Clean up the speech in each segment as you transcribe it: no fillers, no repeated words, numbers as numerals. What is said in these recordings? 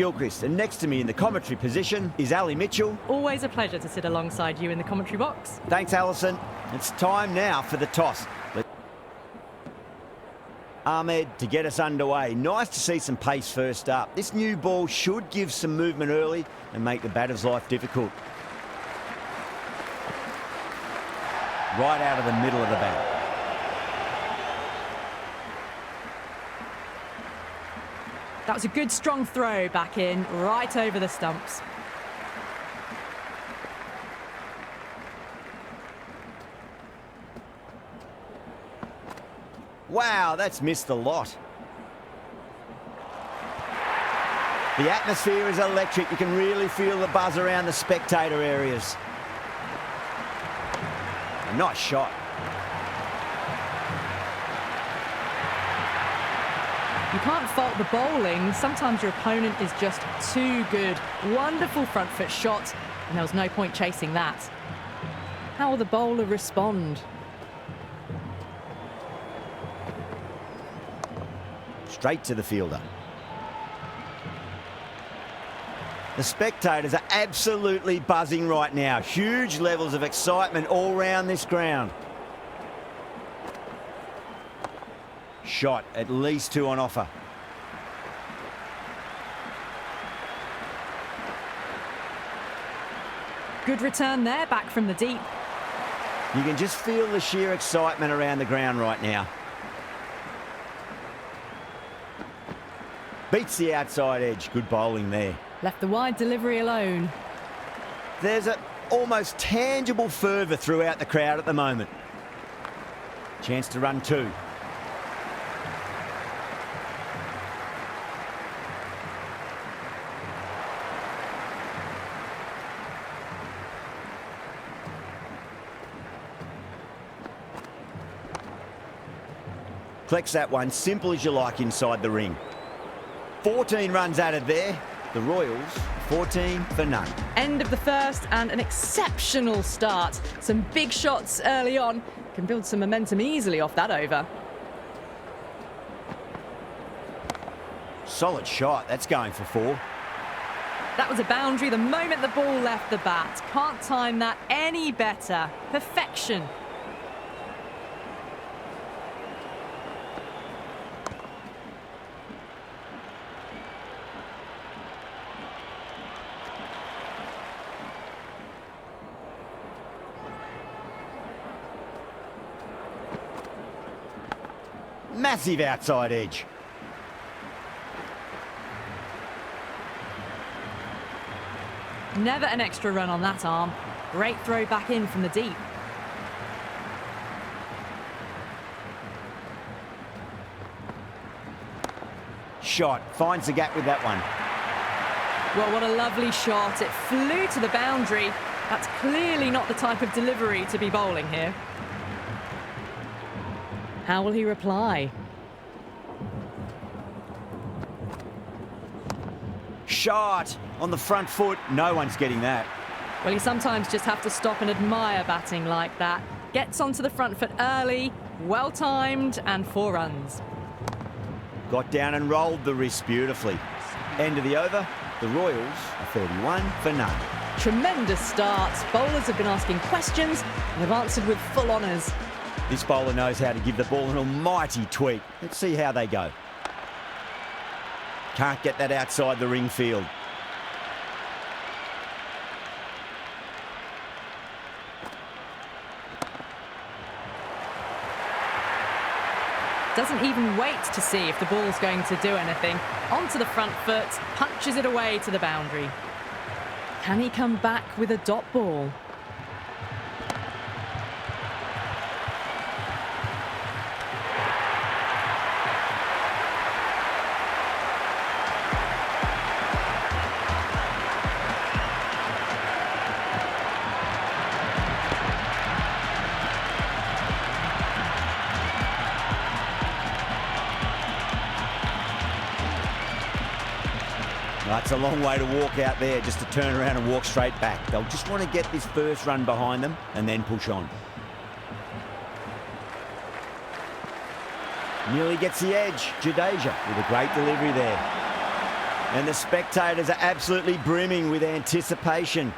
Gilchrist, and next to me in the commentary position is Ali Mitchell. Always a pleasure to sit alongside you in the commentary box. Thanks, Alison. It's time now for the toss. Ahmed to get us underway. Nice to see some pace first up. This new ball should give some movement early and make the batter's life difficult. Right out of the middle of the bat. That was a good strong throw back in, right over the stumps. Wow, that's missed a lot. The atmosphere is electric. You can really feel the buzz around the spectator areas. A nice shot. You can't fault the bowling. Sometimes your opponent is just too good. Wonderful front foot shot, and there was no point chasing that. How will the bowler respond? Straight to the fielder. The spectators are absolutely buzzing right now. Huge levels of excitement all round this ground. Shot, at least 2 on offer. Good return there, back from the deep. You can just feel the sheer excitement around the ground right now. Beats the outside edge. Good bowling there. Left the wide delivery alone. There's an almost tangible fervour throughout the crowd at the moment. Chance to run 2. Collects that one, simple as you like, inside the ring. 14 runs added there. The Royals, 14 for none. End of the first and an exceptional start. Some big shots early on. Can build some momentum easily off that over. Solid shot. That's going for 4. That was a boundary the moment the ball left the bat. Can't time that any better. Perfection. Massive outside edge. Never an extra run on that arm. Great throw back in from the deep. Shot. Finds the gap with that one. Well, what a lovely shot. It flew to the boundary. That's clearly not the type of delivery to be bowling here. How will he reply? Shot on the front foot. No one's getting that. Well, you sometimes just have to stop and admire batting like that. Gets onto the front foot early, well timed, and 4 runs. Got down and rolled the wrist beautifully. End of the over. The Royals are 31 for none. Tremendous start. Bowlers have been asking questions and have answered with full honours. This bowler knows how to give the ball an almighty tweak. Let's see how they go. Can't get that outside the ring field. Doesn't even wait to see if the ball's going to do anything. Onto the front foot, punches it away to the boundary. Can he come back with a dot ball? That's a long way to walk out there, just to turn around and walk straight back. They'll just want to get this first run behind them and then push on. Nearly gets the edge. Jadeja with a great delivery there. And the spectators are absolutely brimming with anticipation.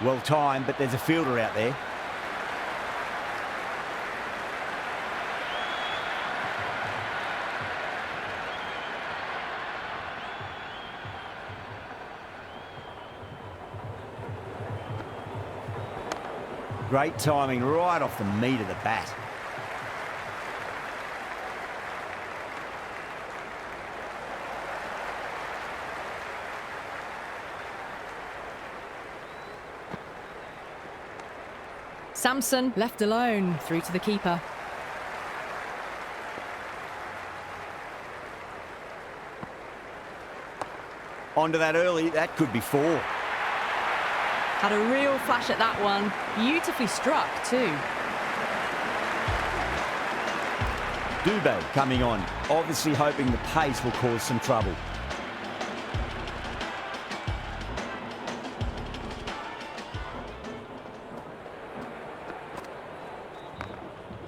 Well timed, but there's a fielder out there. Great timing right off the meat of the bat. Samson left alone, through to the keeper. Onto that early, that could be 4. Had a real flash at that one. Beautifully struck too. Dubé coming on, obviously hoping the pace will cause some trouble.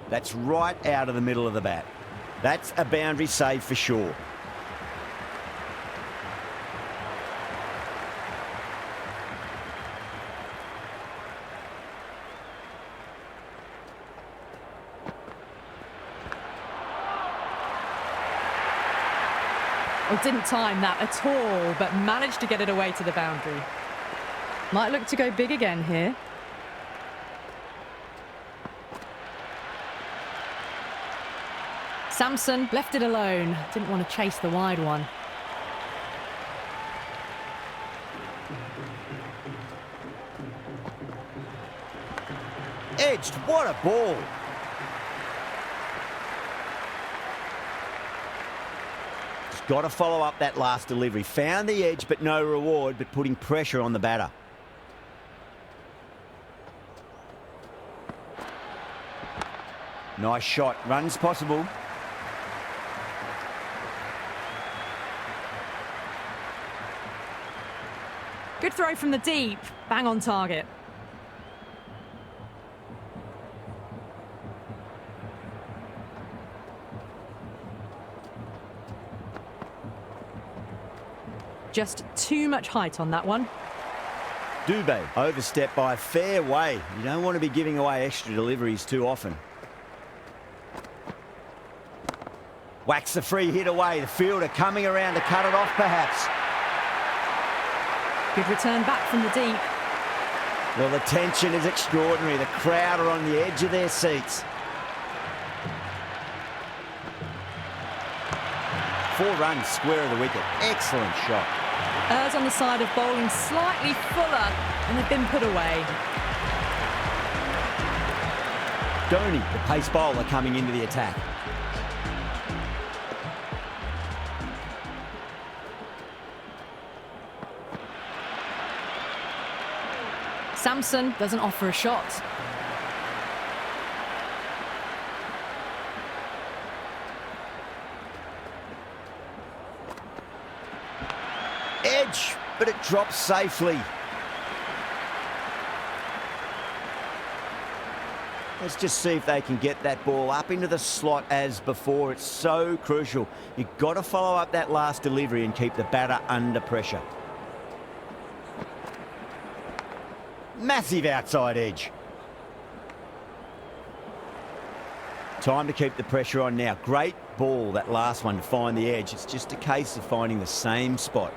That's right out of the middle of the bat. That's a boundary save for sure. Well, didn't time that at all, but managed to get it away to the boundary. Might look to go big again here. Samson left it alone. Didn't want to chase the wide one. Edged, what a ball. Just got to follow up that last delivery. Found the edge, but no reward, but putting pressure on the batter. Nice shot. Runs possible. Good throw from the deep. Bang on target. Just too much height on that one. Dubé overstepped by a fair way. You don't want to be giving away extra deliveries too often. Whacks the free hit away. The fielder coming around to cut it off perhaps. Good return back from the deep. Well, the tension is extraordinary. The crowd are on the edge of their seats. 4 runs, square of the wicket. Excellent shot. Errs on the side of bowling slightly fuller, and they've been put away. Dhoni, the pace bowler, coming into the attack. Samson doesn't offer a shot. Edge, but it drops safely. Let's just see if they can get that ball up into the slot as before. It's so crucial. You've got to follow up that last delivery and keep the batter under pressure. Massive outside edge. Time to keep the pressure on now. Great ball, that last one, to find the edge. It's just a case of finding the same spot.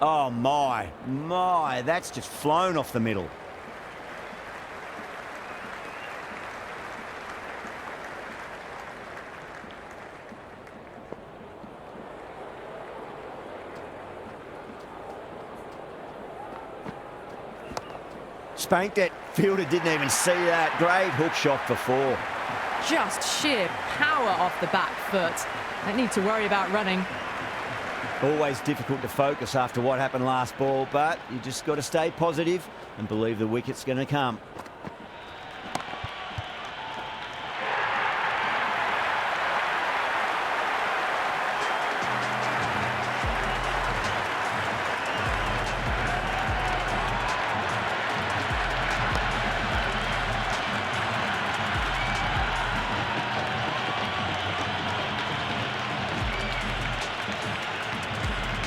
Oh, my. That's just flown off the middle. Spanked it. Fielder didn't even see that. Great hook shot for 4. Just sheer power off the back foot. Don't need to worry about running. Always difficult to focus after what happened last ball, but you just got to stay positive and believe the wicket's going to come.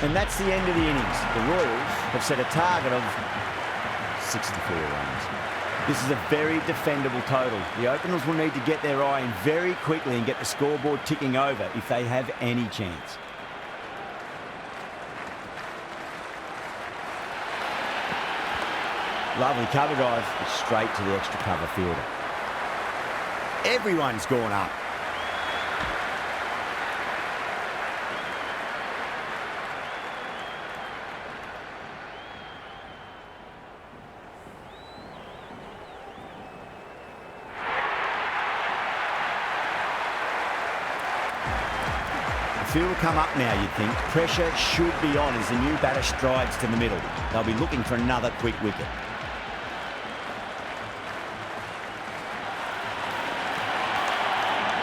And that's the end of the innings. The Royals have set a target of 64 runs. This is a very defendable total. The openers will need to get their eye in very quickly and get the scoreboard ticking over if they have any chance. Lovely cover drive, straight to the extra cover fielder. Everyone's gone up. The field will come up now, you'd think. Pressure should be on as the new batter strides to the middle. They'll be looking for another quick wicket.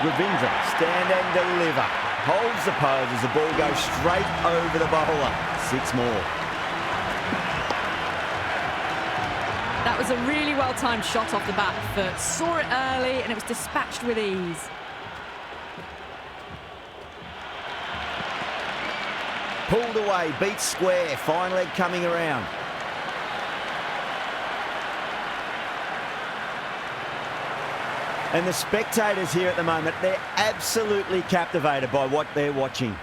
Ravindra, stand and deliver. Holds the pose as the ball goes straight over the bowler. 6 more. That was a really well-timed shot off the back foot. Saw it early and it was dispatched with ease. Pulled away, beat square, fine leg coming around. And the spectators here at the moment, they're absolutely captivated by what they're watching.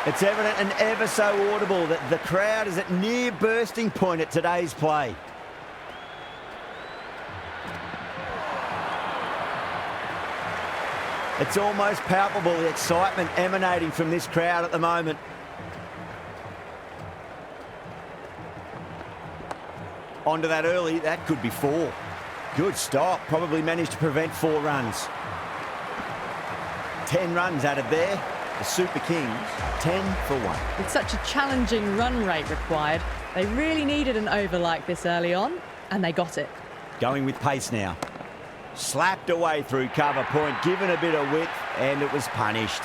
It's evident and ever so audible that the crowd is at near bursting point at today's play. It's almost palpable, the excitement emanating from this crowd at the moment. Onto that early, that could be 4. Good stop, probably managed to prevent 4 runs. 10 runs added there. The Super Kings, 10 for 1. With such a challenging run rate required, they really needed an over like this early on, and they got it. Going with pace now. Slapped away through cover point, given a bit of width, and it was punished.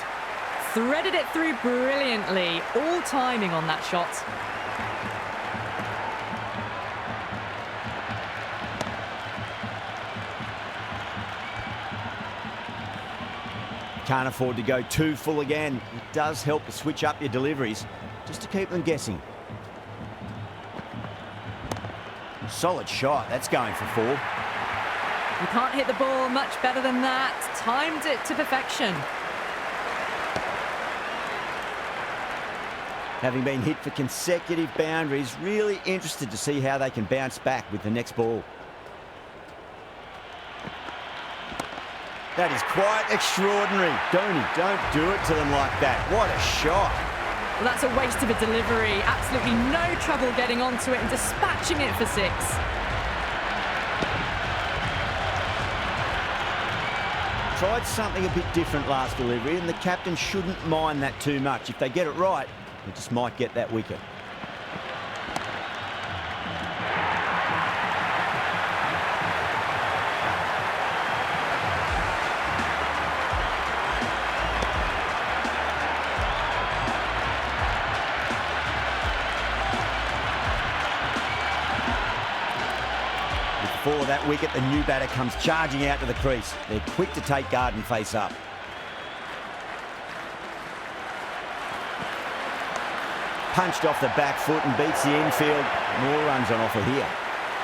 Threaded it through brilliantly, all timing on that shot. Can't afford to go too full again. It does help to switch up your deliveries, just to keep them guessing. Solid shot, that's going for 4. You can't hit the ball much better than that. Timed it to perfection. Having been hit for consecutive boundaries, really interested to see how they can bounce back with the next ball. That is quite extraordinary. Dhoni, don't do it to them like that. What a shot. Well, that's a waste of a delivery. Absolutely no trouble getting onto it and dispatching it for 6. Tried something a bit different last delivery, and the captain shouldn't mind that too much. If they get it right, they just might get that wicket. Before that wicket, the new batter comes charging out to the crease. They're quick to take guard and face up. Punched off the back foot and beats the infield. More runs on offer here.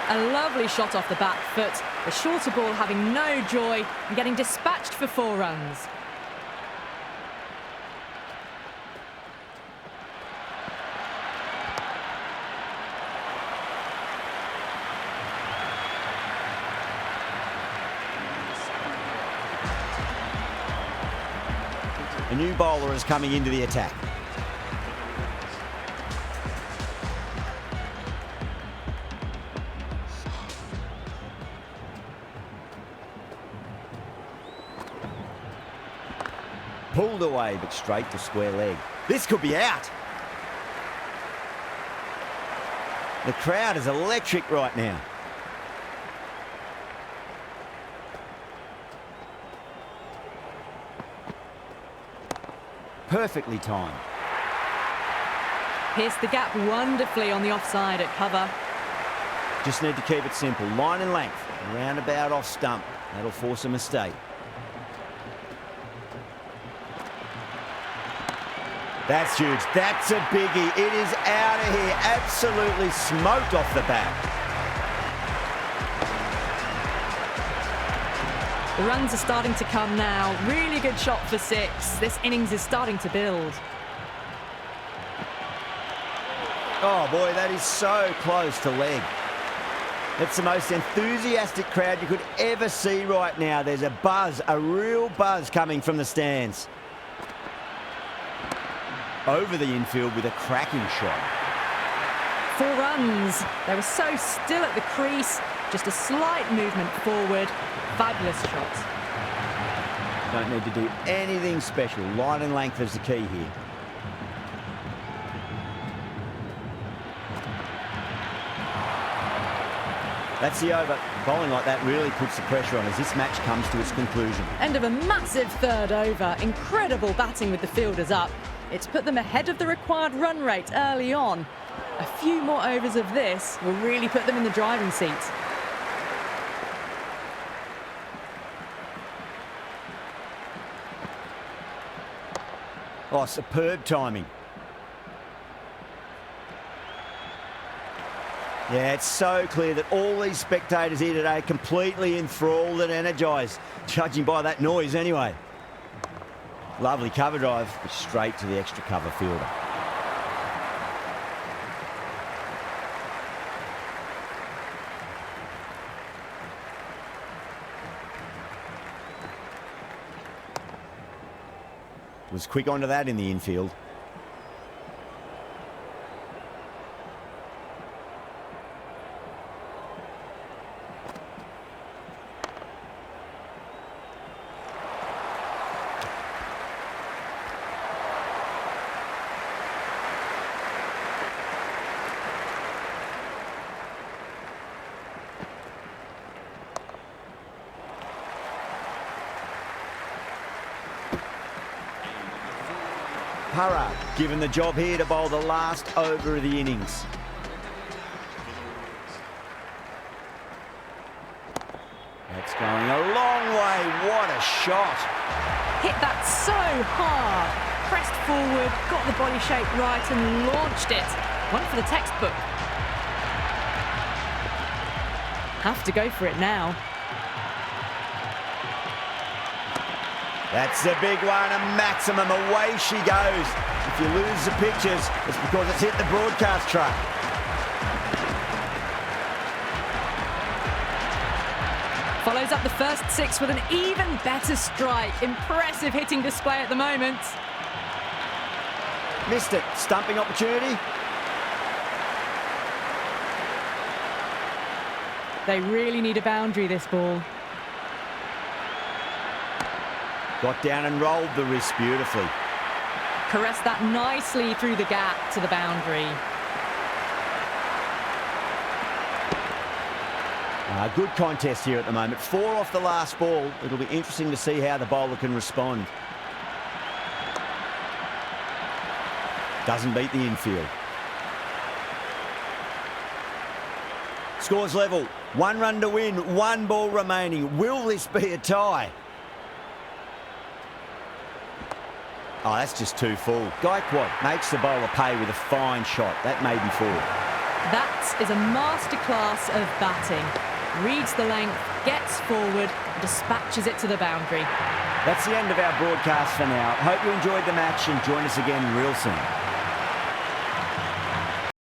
A lovely shot off the back foot. The shorter ball having no joy and getting dispatched for 4 runs. A new bowler is coming into the attack. Pulled away, but straight to square leg. This could be out. The crowd is electric right now. Perfectly timed. Pierced the gap wonderfully on the offside at cover. Just need to keep it simple. Line and length. Roundabout off stump. That'll force a mistake. That's huge. That's a biggie. It is out of here. Absolutely smoked off the bat. The runs are starting to come now. Really good shot for 6. This innings is starting to build. Oh boy, that is so close to leg. It's the most enthusiastic crowd you could ever see right now. There's a buzz, a real buzz coming from the stands. Over the infield with a cracking shot. 4 runs. They were so still at the crease. Just a slight movement forward. Fabulous shot. Don't need to do anything special. Line and length is the key here. That's the over. Bowling like that really puts the pressure on as this match comes to its conclusion. End of a massive third over. Incredible batting with the fielders up. It's put them ahead of the required run rate early on. A few more overs of this will really put them in the driving seat. Oh, superb timing. Yeah, it's so clear that all these spectators here today are completely enthralled and energised, judging by that noise anyway. Lovely cover drive, but straight to the extra cover fielder. Was quick onto that in the infield. Para given the job here to bowl the last over of the innings. That's going a long way. What a shot. Hit that so hard. Pressed forward, got the body shape right and launched it. One for the textbook. Have to go for it now. That's a big one, a maximum. Away she goes. If you lose the pictures, it's because it's hit the broadcast truck. Follows up the first 6 with an even better strike. Impressive hitting display at the moment. Missed it. Stumping opportunity. They really need a boundary, this ball. Got down and rolled the wrist beautifully. Caressed that nicely through the gap to the boundary. Good contest here at the moment. 4 off the last ball. It'll be interesting to see how the bowler can respond. Doesn't beat the infield. Scores level. 1 run to win. 1 ball remaining. Will this be a tie? Oh, that's just too full. Gaikwad makes the bowler pay with a fine shot. That may be 4. That is a masterclass of batting. Reads the length, gets forward, dispatches it to the boundary. That's the end of our broadcast for now. Hope you enjoyed the match and join us again real soon.